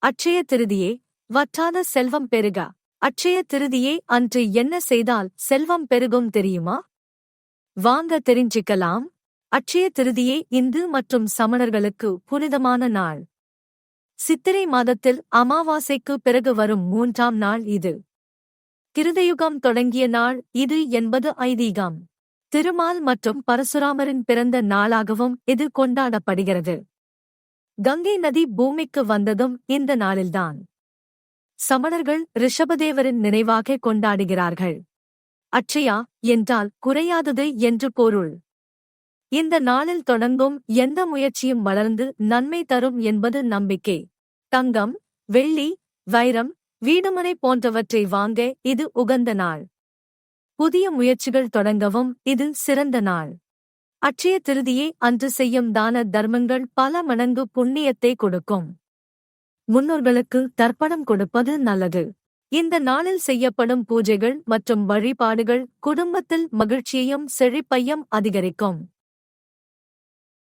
அட்சய திருதியே, வற்றாத செல்வம் பெருக. அட்சய திருதியே அன்று என்ன செய்தால் செல்வம் பெருகும் தெரியுமா? வாங்க தெரிஞ்சிக்கலாம். அட்சய திருதியே இந்து மற்றும் சமணர்களுக்கு புனிதமான நாள். சித்திரை மாதத்தில் அமாவாசைக்கு பிறகு வரும் 3ஆம் நாள் இது. கிருதயுகம் தொடங்கிய நாள் இது என்பது ஐதீகம். திருமால் மற்றும் பரசுராமரின் பிறந்த நாளாகவும் இது கொண்டாடப்படுகிறது. கங்கை நதி பூமிக்கு வந்ததும் இந்த நாளில்தான். சமணர்கள் ரிஷபதேவரின் நினைவாக கொண்டாடுகிறார்கள். அட்சயா என்றால் குறையாதது என்று பொருள். இந்த நாளில் தொடங்கும் எந்த முயற்சியும் வளர்ந்து நன்மை தரும் என்பது நம்பிக்கை. தங்கம், வெள்ளி, வைரம், வீடுமனை போன்றவற்றை வாங்க இது உகந்த நாள். புதிய முயற்சிகள் தொடங்கவும் இது சிறந்த நாள். அட்சய திருதியே அன்று செய்யும் தான தர்மங்கள் பல மடங்கு புண்ணியத்தை கொடுக்கும். முன்னோர்களுக்கு தர்ப்பணம் கொடுப்பது நல்லது. இந்த நாளில் செய்யப்படும் பூஜைகள் மற்றும் வழிபாடுகள் குடும்பத்தில் மகிழ்ச்சியையும் செழிப்பையும் அதிகரிக்கும்.